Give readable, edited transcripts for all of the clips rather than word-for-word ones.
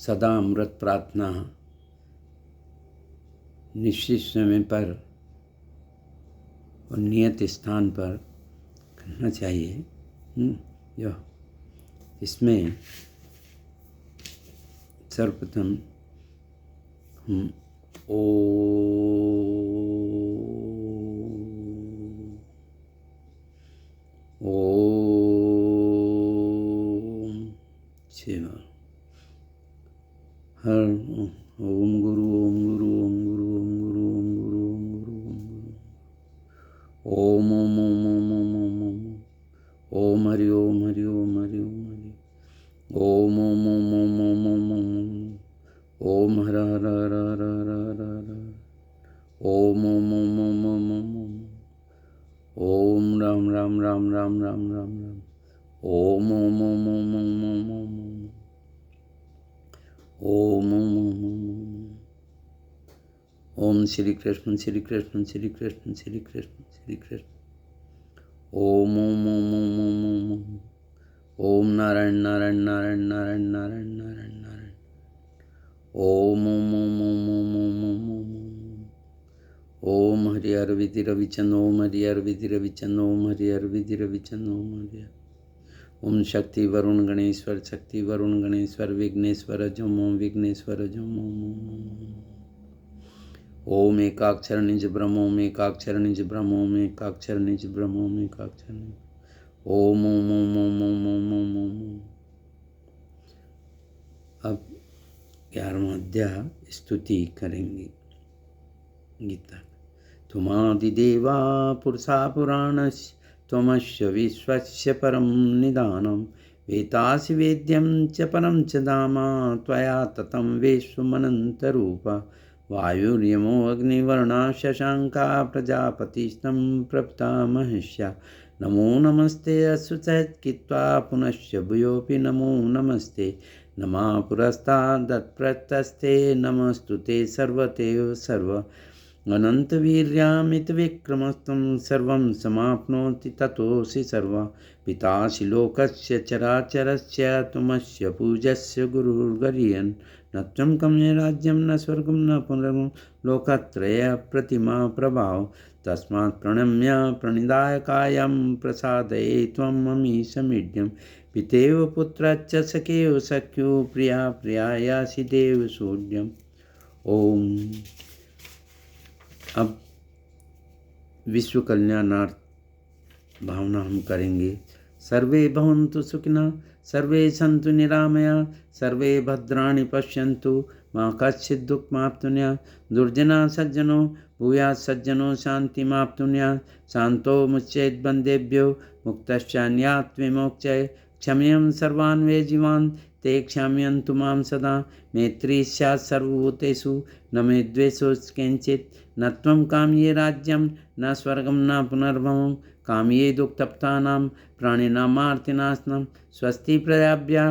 सदा अमृत प्रार्थना निश्चित समय पर और नियत स्थान पर करना चाहिए। यह इसमें सर्वप्रथम हम ओम शिव हर ओम गुरु ओम गुरु ओम गुरु ओम गुरु ओम गुरु ओम गुरु ओम गुरु ओम ओम ओम ओम ओम ओम ओम ओम हरि ओम हरि ओम हरि ओम हरि ओम ओम ओम ओम ओम ओम ओम ओम हर हर हर हर हर हर हर ओम ओम ओम ओम ओम ओम ओम ओम राम राम राम राम राम राम राम ओम ओम ओम ओम ओम ओम ओम ओम ओम ओम ओम ओम श्री कृष्ण श्री कृष्ण श्री कृष्ण श्री कृष्ण श्री कृष्ण ओम ओम ओम ओम ओम ओम ओम ओम नारायण नारायण नारायण नारायण नारायण नारायण नारायण ओम ओम ओम ओम ओम ओम ओम ओम ओम हरि हर विधि रविचंद ओम हरि हर विधि रविचंद ओम हरि हर विधि रविचंद ओम हरि ओम शक्ति वरुण गणेश्वर शक्ति वरुण गणेश्वर विघ्नेश्वर जम ओम विघ्नेश्वर जम ओम एकाक्षर निज ब्रह्म ओम एकाक्षर निज ब्रह्म ओम एकाक्षर निज ब्रह्म ओम एकाक्षर निज ओम ओम ओम ओम ओम ओम ओम ओम। अब 11वां अध्याय स्तुति करेंगे गीता। त्वमादिदेवा पुरुषा पुराणस्य त्वमस्य विश्वस्य परं निदानं वेतासि वेद्यं च परं च धाम त्वया ततं विश्वमनन्तरूप वायुर्यमो अग्निवर्णा शशाङ्का प्रजापतिस्तं प्रपितामहस्य नमो नमस्ते अश्रुसहितकृत्वा पुनश्च भूयोऽपि नमो नमस्ते नमः पुरस्तादत्प्रतस्ते नमस्तुते सर्वतेव सर्व अनन्तवीर्यामितविक्रमस्तं सर्वं समाप्नोति ततोऽसि सर्वा पितासि लोकस्य चराचरस्य त्वमस्य पूज्यस्य गुरुर्गरीयन् न त्वं कमये राज्यं न स्वर्गं न पुनर्गं लोकत्रय प्रतिमा प्रभाव तस्मात् प्रणम्य प्रणिधाय कायं प्रसादये त्वं ममीशमीड्यं पितेव पुत्रश्च सखेव सख्यो प्रिया प्रियायासि देव सूर्यम् ओम। अब विश्व कल्याणार्थ भावना हम करेंगे। सर्वे भवन्तु सुखिनः सर्वे सन्तु निरामया सर्वे भद्राणि पश्यन्तु मा कश्चित् दुःखमाप्नुयात् दुर्जना सज्जनो भूयात् सज्जनो शान्तिमाप्नुयात् शान्तो मुच्येत् बन्देभ्यो मुक्तश्चान्यात् विमोक्ष्य क्षम्यं सर्वान् वे जीवान् ते क्षम्यन्तु मां सदा मैत्री स्यात् सर्वभूतेषु न मे द्वेषोऽस्ति किञ्चित् न त्वं काम्ये राज्यं न स्वर्गं न पुनर्भवं काम्ये दुःखतप्तानां प्राणिनामार्तिनाशनं स्वस्ति प्रजाभ्यः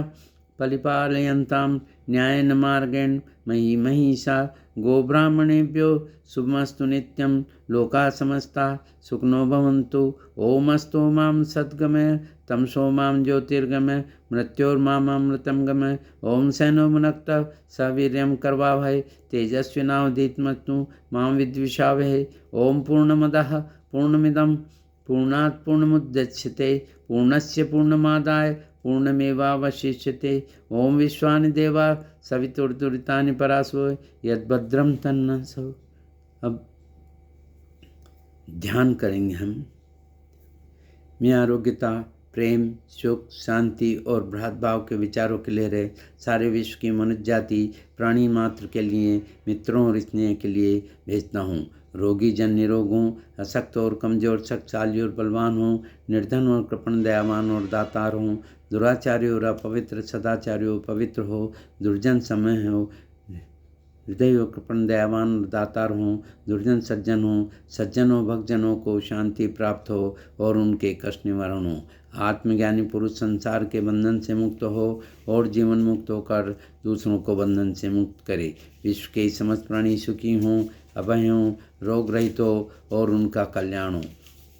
परिपालयन्तां न्यायेन मार्गेण मयि महिषा गोब्राह्मणेभ्यो शुभमस्तु नित्यं लोकाः समस्ताः सुखिनो भवन्तु ओमस्तु मां सद्गमय तमसो मां ज्योतिर्गमय मृत्योर्मामृतं गमय ओम सैनो भुनक्तः सवीर्यं करवावहै तेजस्विनावधीतमस्तु मां विद्विषावहै ओम पूर्णमदः पूर्णमिदं पूर्णात् पूर्णमुदच्यते पूर्णस्य पूर्णमादाय पूर्णमेवावशिष्यते ओम विश्वानि देवा सवितुर्दुरितानि परासो यद्भद्रं तन्नसो। अब ध्यान करेंगे हम। मैं आरोग्यता प्रेम सुख शांति और भ्रातृभाव के विचारों के लिए रहे सारे विश्व की मनुष्य जाति प्राणी मात्र के लिए मित्रों और स्नेह के लिए भेजता हूँ। रोगी जन निरोग हों अशक्त और कमजोर शक्तिशाली और बलवान हों निर्धन और कृपण दयावान और दातार हों दुराचारी और अपवित्र सदाचारी और पवित्र हो दुर्जन समय हो हृदय और कृपण दयावान और दातार हों दुर्जन सज्जन हों सज्जनों भक्तजनों को शांति प्राप्त हो और उनके कष्ट निवारण हो। आत्मज्ञानी पुरुष संसार के बंधन से मुक्त हो और जीवन मुक्त होकर दूसरों को बंधन से मुक्त करे। विश्व के समस्त प्राणी सुखी हों अभय हों रोग रहित हो और उनका कल्याण हो।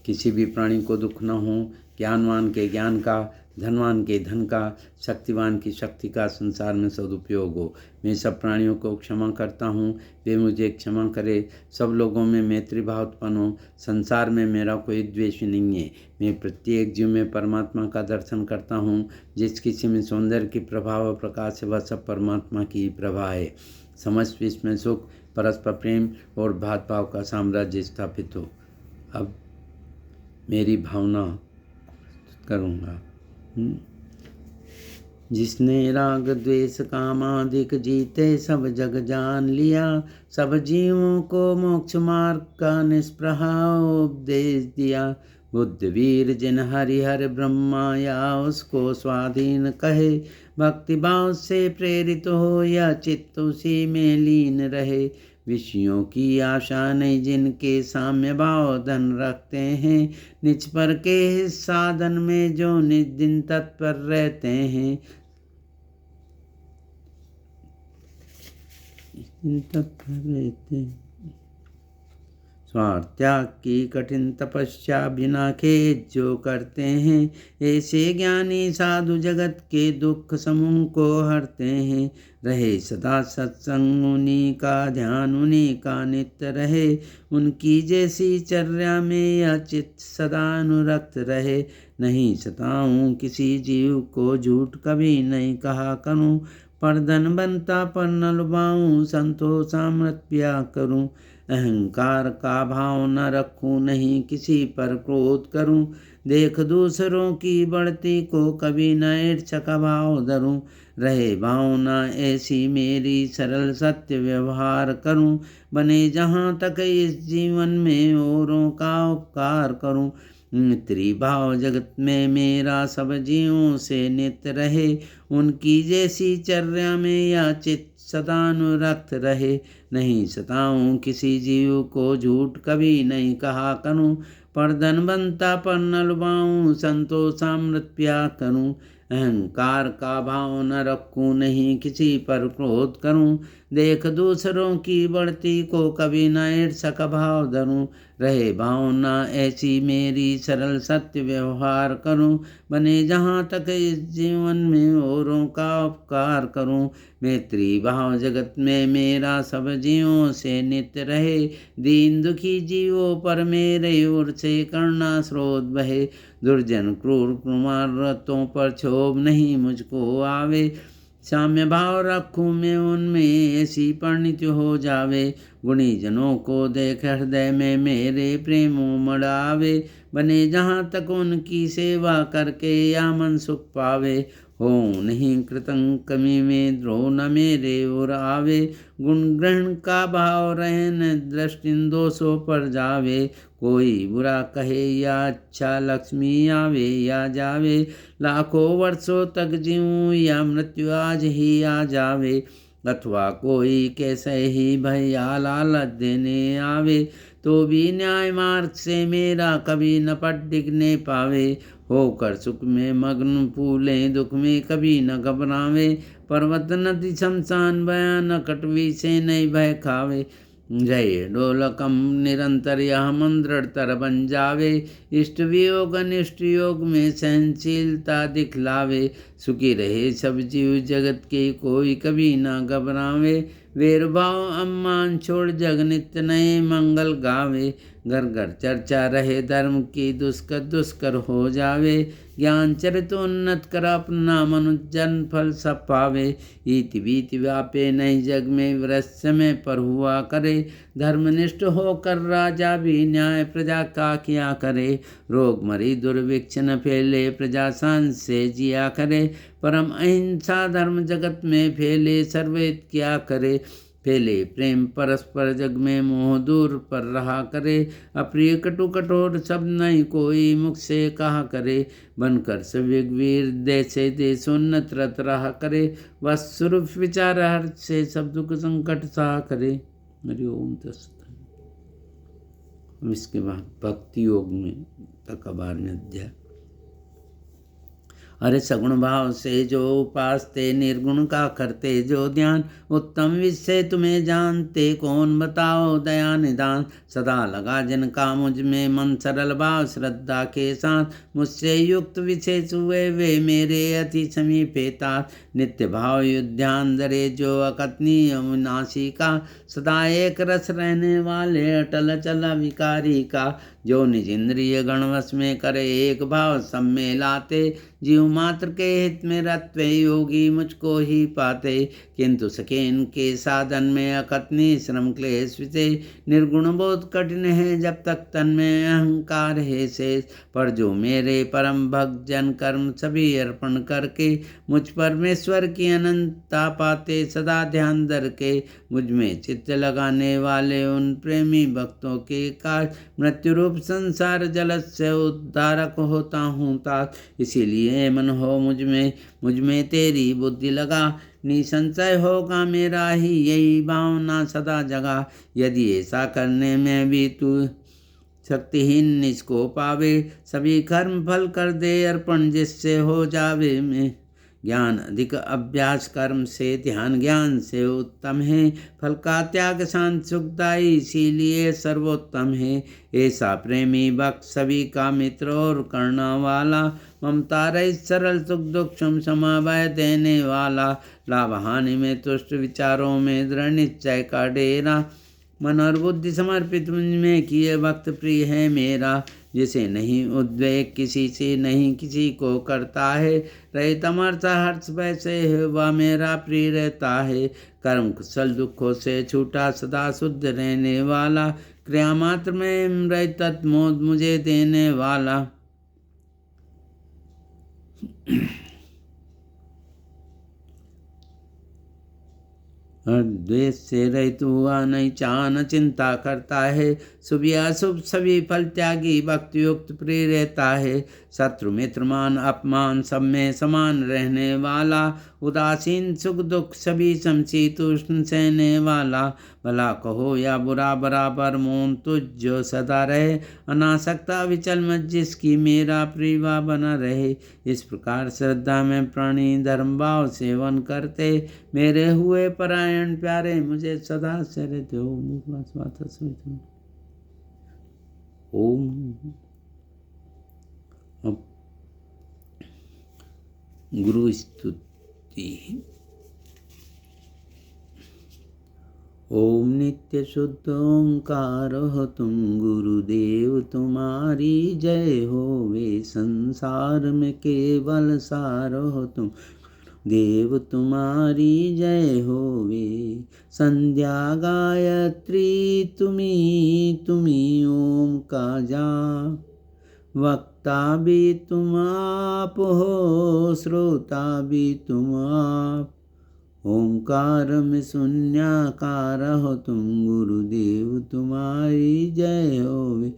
किसी भी प्राणी को दुख न हो ज्ञानवान के ज्ञान का, धनवान के धन का, शक्तिवान की शक्ति का संसार में सदुपयोग हो। मैं सब प्राणियों को क्षमा करता हूँ, वे मुझे क्षमा करे। सब लोगों में मैत्री भाव उत्पन्न हो। संसार में मेरा कोई द्वेष नहीं है। मैं प्रत्येक जीव में परमात्मा का दर्शन करता हूँ। जिस किसी में सौंदर्य की प्रभा व प्रकाश है, वह सब परमात्मा की प्रभा है। समस्त विश्व में सुख, परस्पर प्रेम और भाव का साम्राज्य स्थापित हो। अब मेरी भावना करूँगा। जिसने राग द्वेष कामादिक जीते सब जग जान लिया, सब जीवों को मोक्ष मार्ग का निष्प्रहा उपदेश दिया। बुद्ध वीर जिन हरिहर ब्रह्मा या उसको स्वाधीन कहे, भक्ति भाव से प्रेरित हो या चित्त उसी में लीन रहे। विषयों की आशा नहीं जिनके साम्य भाव धन रखते हैं, निज पर के साधन में जो निज दिन तत्पर रहते हैं। स्वार्थ त्याग की कठिन तपस्या बिना खेद जो करते हैं, ऐसे ज्ञानी साधु जगत के दुख समूह को हरते हैं। रहे सदा सत्संग उन्हीं का ध्यान, उन्हीं का नित्य रहे। उनकी जैसी चर्या में यह चित्त सदा अनुरक्त रहे। नहीं सताऊं किसी जीव को, झूठ कभी नहीं कहा करूं। पर धन बनता पर न लुभाऊं, संतोष अमृत पिया करूं। अहंकार का भाव न रखूं, नहीं किसी पर क्रोध करूं। देख दूसरों की बढ़ती को कभी न ईर्ष्या का भाव धरूं। रहे भावना ऐसी मेरी सरल सत्य व्यवहार करूं। बने जहाँ तक इस जीवन में औरों का उपकार करूं। मैत्री भाव जगत में मेरा सब जीवों से नित्य रहे। उनकी जैसी चर्या में या चित्त सदा अनुरक्त रहे। नहीं सताऊं किसी जीव को, झूठ कभी नहीं कहा करूं। पर धन बनता पर न लुभाऊं, संतोष अमृत पिया करूं। अहंकार का भाव न रखूं, नहीं किसी पर क्रोध करूं। देख दूसरों की बढ़ती को कभी न ईर्ष्या का भाव धरूं। रहे भावना ऐसी मेरी सरल सत्य व्यवहार करूं। बने जहाँ तक इस जीवन में औरों का उपकार करूं। मैत्री भाव जगत में मेरा सब जीवों से नित्य रहे। दीन दुखी जीवों पर मेरे ओर से करुणा स्रोत बहे। दुर्जन क्रूर कुमारतों पर क्षोभ नहीं मुझको आवे। साम्य भाव रखूं मैं उनमें, ऐसी परिणति हो जावे। गुणी जनों को देख हृदय में मेरे प्रेम उमड़ावे। बने जहाँ तक उनकी सेवा करके या मन सुख पावे। हो नहीं कृतंक कमी में द्रोह न मेरे ओर आवे। गुण ग्रहण का भाव रहे न दृष्टि दोषों पर जावे। कोई बुरा कहे या अच्छा, लक्ष्मी आवे या जावे। लाखों वर्षों तक जीऊं या मृत्यु आज ही आ जावे। अथवा कोई कैसे ही भैया लालच देने आवे। तो भी न्याय मार्ग से मेरा कभी न पट डिगने पावे। होकर सुख में मग्न फूले, दुख में कभी न घबरावे। पर्वत नदी शमशान भयानक कटवी से नहीं भय खावे। जय डोलकम निरंतर यह मंद्रतर बन जावे। इष्ट वियोग अनिष्ट योग में सहनशीलता दिखलावे। सुखी रहे सब जीव जगत के, कोई कभी ना घबरावे। वेरभाव अम्मान छोड़ जग नित्य नए मंगल गावे। घर घर चर्चा रहे धर्म की, दुष्कर दुष्कर हो जावे। ज्ञान चरित उन्नत कर अपना मनुष्य जन फल सब पावे। इति बीति व्यापे नहीं जग में, वृश्य में पर हुआ करे। धर्मनिष्ठ होकर राजा भी न्याय प्रजा का किया करे। रोग मरी दुर्भिक्ष न फैले, प्रजा शांति से जिया करे। परम अहिंसा धर्म जगत में फैले, सर्वहित क्या करे। फैले प्रेम परस्पर जग में, मोह दूर पर रहा करे। अप्रिय कटु कठोर शब्द नहीं कोई मुख से कहा करे। बनकर सविगवीर देशे देशोन्नत रत रहा करे। वत्स्वरूप विचार हर से सब दुख संकट सहा करे। हरि ओम तत्सत। इसके बाद भक्ति योग में तक 12वें अध्याय। अरे सगुण भाव से जो उपासते, निर्गुण का करते जो ध्यान, उत्तम विषय तुम्हें जानते कौन बताओ दया निदान। सदा लगा जिनका मुझ में मन, सरल भाव श्रद्धा के साथ, मुझसे युक्त विशेष हुए वे मेरे अति समीपेता। नित्य भाव युद्धान धरे जो अकथनीय अविनाशी का, सदा एक रस रहने वाले अटल चल विकारी का। जो निज इंद्रिय गणवश में करे एक भाव सब में लाते, जीव मात्र के हित में रत्वे योगी मुझको ही पाते। किंतु सके इनके साधन में अकथनीय श्रम क्लेश विशेष, निर्गुण बोध कठिन है जब तक तन में अहंकार है शेष। पर जो मेरे परम भक्त जन कर्म सभी अर्पण करके, मुझ परमेश्वर की अनंतता पाते सदा ध्यान धर के। मुझ में चित्त लगाने वाले उन प्रेमी भक्तों के काज, मृत्यु रूप संसार जलद से उद्धारक होता हूँ तात। इसीलिए मन हो मुझ में तेरी बुद्धि लगा, निसंशय होगा मेरा ही यही भावना सदा जगा। यदि ऐसा करने में भी तू शक्तिहीन निजको पावे, सभी कर्म फल कर दे अर्पण जिससे हो जावे में। ज्ञान अधिक अभ्यास कर्म से, ध्यान ज्ञान से उत्तम है। फल का त्याग शांत सुखदायी, इसीलिए सर्वोत्तम है। ऐसा प्रेमी भक्त सभी का मित्र और करना वाला, ममता रहित सरल सुख दुख समभय देने वाला। लाभ हानि में तुष्ट, विचारों में दृढ़ निश्चय का डेरा, मन और बुद्धि समर्पित मुझ में किए भक्त प्रिय है मेरा। जिसे नहीं उद्वेग किसी से, नहीं किसी को करता है, रहित अमरता हर्ष वैसे है वह मेरा प्रिय रहता है। कर्म कुशल दुखों से छूटा, सदा शुद्ध रहने वाला, क्रिया मात्र में रहित मोद मुझे देने वाला। द्वेष से रहित हुआ नहीं चान चिंता करता है, शुभ या शुभ सभी फल त्यागी भक्त युक्त प्रिय रहता है। शत्रु मित्र मान अपमान सब में समान रहने वाला, उदासीन सुख दुख सभी समशीतोष्ण सहने वाला। भला कहो या बुरा बराबर मौन तुझ जो सदा रहे, अनासक्ता विचल मत जिसकी मेरा प्रिय बना रहे। इस प्रकार श्रद्धा में प्राणी धर्म भाव सेवन करते, मेरे हुए परायण प्यारे मुझे सदा से रहते हो। ओम। गुरु स्तुति। ओम नित्य शुद्ध ओंकार हो तुम गुरुदेव, तुम्हारी जय होवे। संसार में केवल सार हो तुम देव, तुम्हारी जय होवे। संध्या गायत्री तुम्ही ओम का जाप, वक्ता भी तुम आप हो, श्रोता भी तुम आप। ओंकार में शून्याकार हो तुम गुरुदेव, तुम्हारी जय होवे।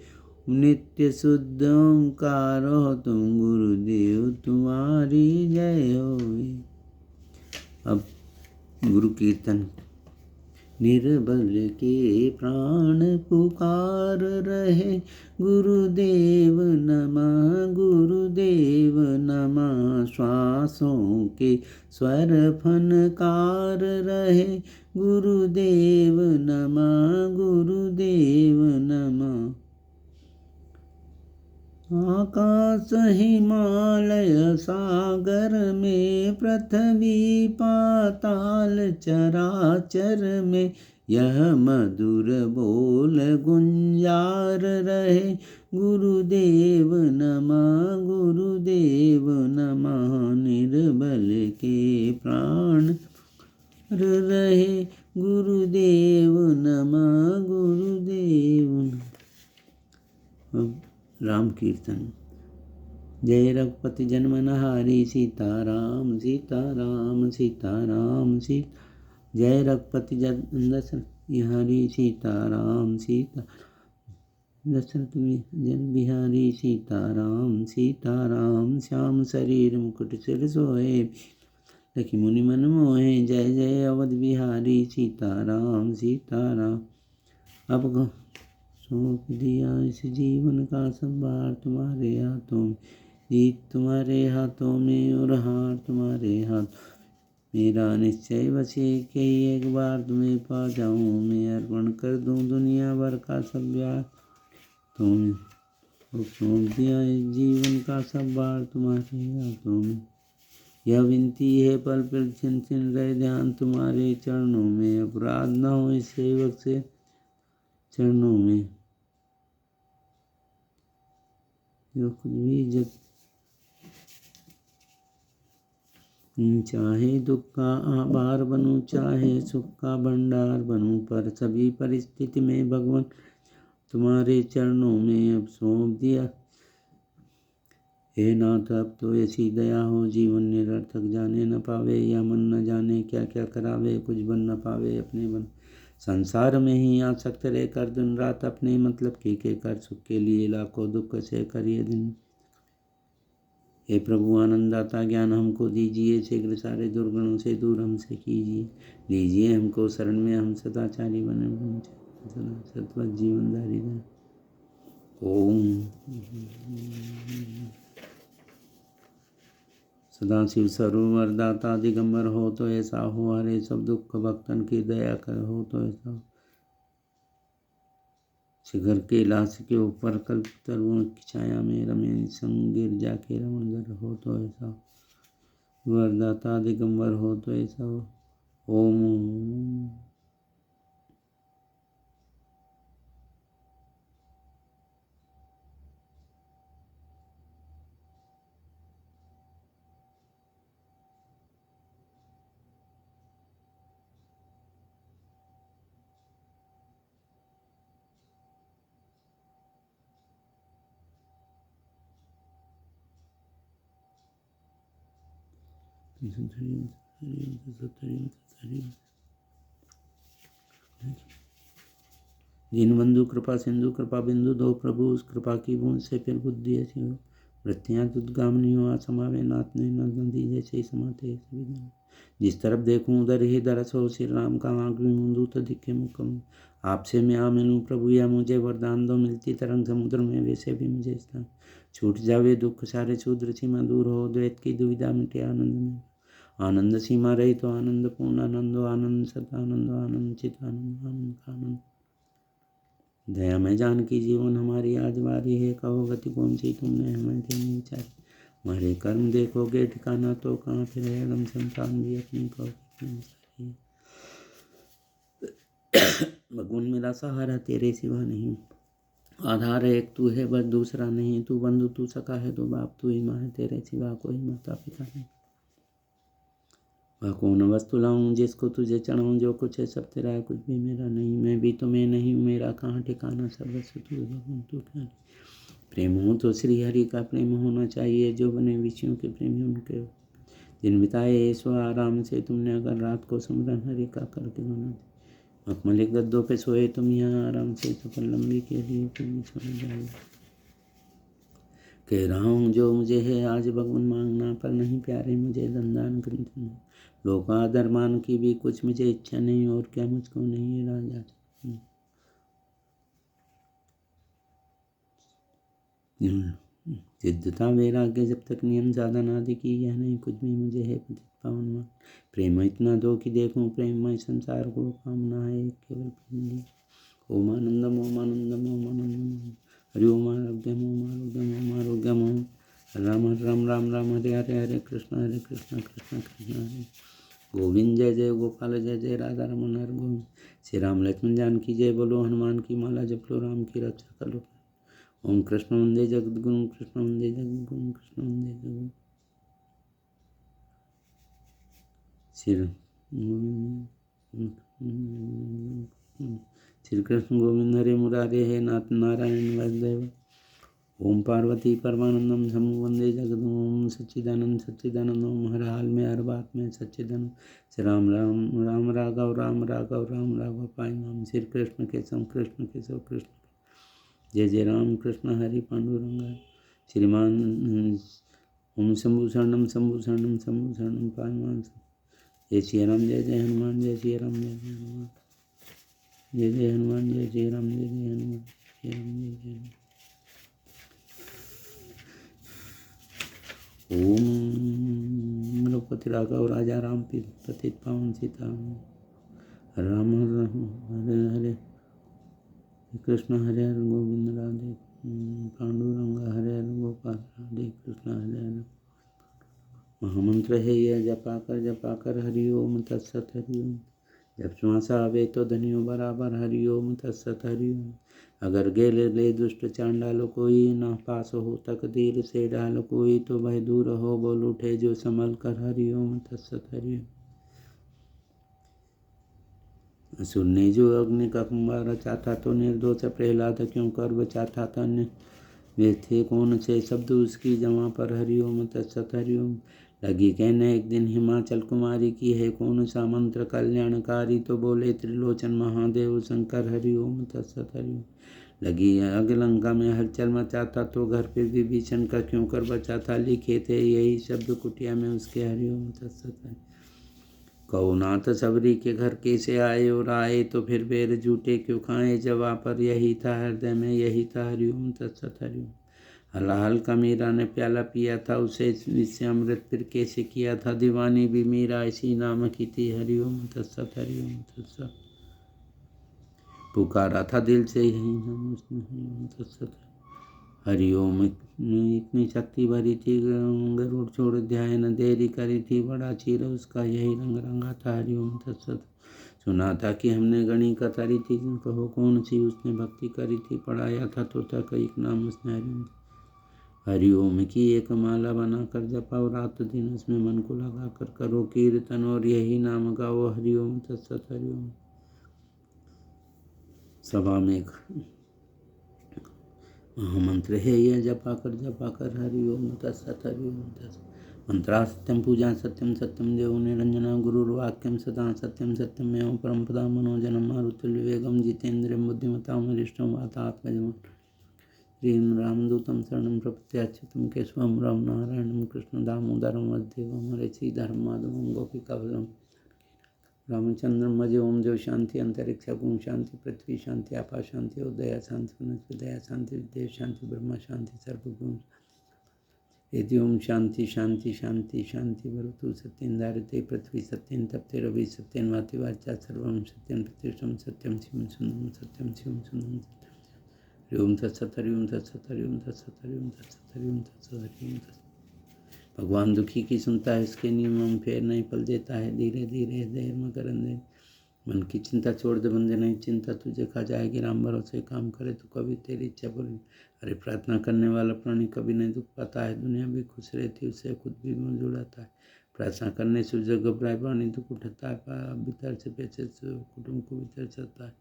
नित्य शुद्ध ओंकार हो तुम गुरुदेव, तुम्हारी जय होवे। अब गुरु कीर्तन। निर्बल के प्राण पुकार रहे, गुरुदेव नमः गुरुदेव नमः। श्वासों के स्वर फनकार रहे, गुरुदेव नमः गुरुदेव नमः। आकाश हिमालय सागर में, पृथ्वी पाताल चराचर में, यह मधुर बोल गुंजार रहे, गुरुदेव नमः गुरुदेव नमः। निर्बल के प्राण रहे, गुरुदेव नमः गुरुदेव नमः। राम कीर्तन। जय रघुपति जन्मनहारी, सीताराम सीताराम सीताराम सीता। जय रघुपति हरि, सीताराम सीता। दशरथ जन बिहारी, सीताराम सीताराम। श्याम शरीर मुकुट सिर सोहे, लखी मुनि मन मोहे। जय जय अवध बिहारी, सीताराम सीताराम। अब सौंप दिया इस जीवन का संभार तुम्हारे हाथों में, जीत तुम्हारे हाथों में और हार तुम्हारे हाथ। मेरा निश्चय बस एक ही, एक बार तुम्हें पा जाऊं। मैं अर्पण कर दूं दुनिया भर का सब प्यार तुम्हें, सौंप दिया इस जीवन का सब बार तुम्हारे हाथों में। यह विनती है पल पल छिन छिन रहे ध्यान तुम्हारे चरणों में। अपराध न हो इस सेवक से चरणों में। जो कुछ भी जब चाहे दुख का आभार बनूं, चाहे सुख का भंडार बनूं, पर सभी परिस्थिति में भगवान तुम्हारे चरणों में अब सौंप दिया। हे नाथ अब तो ऐसी दया हो जीवन निरर्थक जाने न पावे, या मन न जाने क्या क्या करावे, कुछ बन न पावे अपने बन। संसार में ही आसक्त रहकर दिन रात अपने मतलब के कर, सुख के लिए लाखों दुख से करिए दिन। हे प्रभु आनंदाता ज्ञान हमको दीजिए, शीघ्र सारे दुर्गुणों से दूर हमसे कीजिए। लीजिए हमको शरण में, हम सदाचारी बने सदा सत्वत जीवनदारी दें। ओम सदाशिव सरोवर दाता दिगंबर हो तो ऐसा हो, हरे सब दुख भक्तन की दया कर हो तो ऐसा हो। शिखर के लाश के ऊपर कल्प तरुण की छाया में रमे संग गिर जाके रमन घर हो तो ऐसा हो। वरदाता दिगंबर हो तो ऐसा हो। ओम दीनबंधु कृपा सिंधु कृपा बिंदु दो प्रभु, उस कृपा की बूंद से फिर बुद्धि ऐसी हो। वृत्तियाँ दुर्गामिनी हो समावे, नाथ ने नदी जैसे ही समाते सभी दिन। जिस तरफ देखूं उधर ही दरस हो, श्री राम का आँख भी मूंदू तो दिखे मुकम। आपसे मैं आ मिलूं प्रभु या मुझे वरदान दो, मिलती तरंग समुद्र में वैसे भी मुझे स्थान। छूट जावे दुख सारे शूद्र सीमा दूर हो, द्वैत की दुविधा मिटे आनंद में। आनंद सीमा रही तो आनंद पूर्ण आनंदो, आनंद सत आनंदो, आनंद चित आनंद, आनंद का आनंद। दया में जान की जीवन हमारी आज बारी है, कहो गति कौन सी तुमने हमें देनी विचारी। हमारे कर्म देखोगे ठिकाना तो कहाँ फिर है, गम संतान भी अपनी कहोगे। भगवान मेरा सहारा तेरे सिवा नहीं, आधार है एक तू है बस दूसरा नहीं। तू बंधु तू सका है तो बाप, तू ही माँ है तेरे सिवा कोई माता पिता नहीं। वह कौन वस्तु लाऊं जिसको तुझे चढ़ाऊं, जो कुछ है सब तेरा है कुछ भी मेरा नहीं। मैं भी तो मैं नहीं हूँ, मेरा कहाँ ठिकाना, सर्वस्व तू भगवान तू क्या। प्रेम हो तो श्री हरि का प्रेम होना चाहिए, जो बने विषयों के प्रेमी उनके हो। दिन बिताए सो आराम से तुमने, अगर रात को सुमरन हरि का करके होना। मखमली गद्दों पे सोए तुम यहाँ आराम से, सफर लंबी के लिए तुम सोने जाओ। कह रहा हूँ जो मुझे है आज भगवान मांगना, पर नहीं प्यारे मुझे धनदान ग्रंथ। लोक आदर मान की भी कुछ मुझे इच्छा नहीं, और क्या मुझको नहीं है राजा। सिद्धता वैराग्य जब तक नियम साधन आदि की यह नहीं, कुछ भी मुझे है पतित पावन। प्रेम इतना दो कि देखूं प्रेममय संसार को, कामना है केवल प्रेम। ओम आनंदम ओम आनंदम ओम आनंदम, हरि ओम आरोग्यम ओम आरोग्यम ओम आरोग्यम ओम। राम राम राम राम हरे हरे, हरे कृष्ण कृष्ण कृष्ण हरे। गोविंद जय जय गोपाल जय जय राधा रमन हर गोविंद। श्री राम लक्ष्मण जानकी जय बोलो, हनुमान की माला जप लो, राम की रक्षा कर लो। ओम कृष्ण वंदे जगद्गुरु कृष्ण वंदे जगद्गुरु कृष्ण वंदे जगद्गुरु। श्री कृष्ण गोविंद हरे मुरारे, हे नाथ नारायण वासुदेव। ओम पार्वती परमानंदम समूह वंदे जगद। ओम सच्चिदानंद सच्चिदानंद, ओम हर हाल में हर बात में सच्चिदानंद। श्री राम राम राम राघव राम राघव राम राघव पाई नाम। श्री कृष्ण केशव कृष्ण केशव कृष्ण। जय जय राम कृष्ण हरि पांडुरंग। श्रीमान ओम शंभु शरणम शंभु शरणम शंभु शरणम पाईमान। जय श्री राम जय जय हनुमान, जय श्री राम जय जय हनुमान, जय जय हनुमान, जय श्री राम जय जय हनुमान, जय राम जय जय हनुमान। ओम रघुपति राघव राजा राम पतित पावन सीता राम हरे हरे कृष्ण हरे हरे गोविंद राधे पांडुरंग हरे हरे गोपाल राधे कृष्ण हरे हरे। महामंत्र है यह जपा कर हरि ओम तत्सत हरि ओम। जब श्वास आवे तो धनियो बराबर हरि ओम तत्सत हरि ओम। अगर गेल ले दुष्ट चांडाल कोई न पास हो तकदीर से डाल कोई तो भय दूर हो बोल उठे जो संभल कर हरि ओम तत्सत हरि ओम। असुर ने जो अग्नि का कुंभा रचा था तो निर्दोष प्रहलाद क्यों कर बचा था तन्य वे थे कौन से शब्द उसकी जमा पर हरि ओम तत्सत हरि ओम। लगी कहने एक दिन हिमाचल कुमारी की है कौन सा मंत्र कल्याणकारी तो बोले त्रिलोचन महादेव शंकर हरि ओम तत्सत हरि ओम। लगी अग्निलंका में हलचल मचा था तो घर पे विभीषण का क्यों कर बचा था लिखे थे यही शब्द कुटिया में उसके हरि ओम तत्सत हरि। कहो नाथ सबरी के घर कैसे आए और आए तो फिर बेर झूठे क्यों खाए जवाब पर यही था हृदय में यही था हरि ओम तत्सत हरि ओम। हलाहल का मीरा ने प्याला पिया था उसे इससे अमृत फिर कैसे किया था दीवानी भी मीरा इसी नाम की थी हरि ओम तत्सत हरि ओम तत्सत। पुकारा था दिल से यही नाम उसने हरि ओम तत्सत हरि ओम में इतनी शक्ति भरी थी गरुड़ छोड़ ध्याय न देरी करी थी बड़ा चीर उसका यही रंग रंगा था हरि ओम तत्सत। सुना था कि हमने गणी कतरी थी कहो कौन सी उसने भक्ति करी थी पढ़ाया था तो तक एक नाम उसने हरि ओम की एक माला बनाकर जपाओ रात दिन उसमें मन को लगा कर करो कीर्तन और यही नाम गाओ हरि ओम तत्सत हरि ओम। सभा में महामंत्र है यह जपा कर हरि ओम तत्सत हरि ओम तत्सत। मंत्रा सत्यम पूजा सत्यम सत्यम देव निरंजना गुरुर्वाक्यम सदा सत्यम सत्यम एवं परम पदा मनोजनम मारुतुल्य वेगम जितेन्द्रियं बुद्धिमतां वरिष्ठं वातात्मजम् श्रीं रामदूतं शरणं प्रपद्ये अच्युतं केशवं राम नारायणं कृष्ण दामोदरं वसुदेवं हरे श्रीधरं माधवं गोपिकावल्लभं रामचंद्रं भजे। ओम देव शांति अंतरिक्ष गुण शांति पृथ्वी शांति आपा शांति उदया शांति वनस्पति दया शांति विद्या शांति ब्रह्मा शांति सर्वगुण यदि ओम शांति शांति शांति शांति भवतु सत्यं धारते पृथ्वी सत्यं तप्ते रवि सत्यं वाति वाचा सर्वं सत्यं प्रतिष्ठं सत्यं शिवं सुन्दरं सत्यं शिवं सुन्दरं हरि ओम तत्सत हरि ओम तत्सत हरि ओम तत्सत हरि ओम तत्सत हरि ओम तत्सत हरि ओम तत्सत। भगवान दुखी की सुनता है इसके नियम फेर नहीं पल देता है धीरे धीरे देर में करन दे मन की चिंता छोड़ दे बंदे नहीं चिंता तुझे खा जाएगी राम भरोसे काम करे तो कभी तेरी इच्छा पूरी। अरे प्रार्थना करने वाला प्राणी कभी नहीं दुख पाता है दुनिया भी खुश रहती उससे खुद भी मंजूर आता है। प्रार्थना करने से उसे घबराए प्राणी दुख उठाता है भीतर से पैसे से कुटुंब को भीतर चलता है।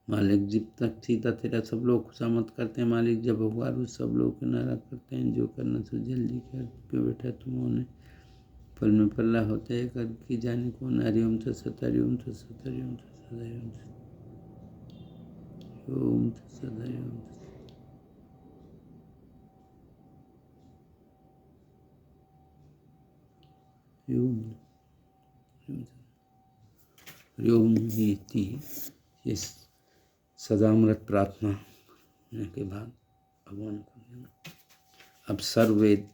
मालिक जब तक सीता तेरा सब लोग खुशामद करते हैं मालिक जब भगवान उस सब लोग को नाराज करते हैं जो करना तो जल्दी कर क्यों बैठा तुम उन्हें पल में पल्ला होते हैं कर की जाने कौन हरि ओम तत्सत हरि ओम तत्सत हरि ओम तत्सत हरि ओम तत्सत हरि ओम हरि ओम ये सदामृत प्रार्थना के बाद भगवान को अब सर्ववेद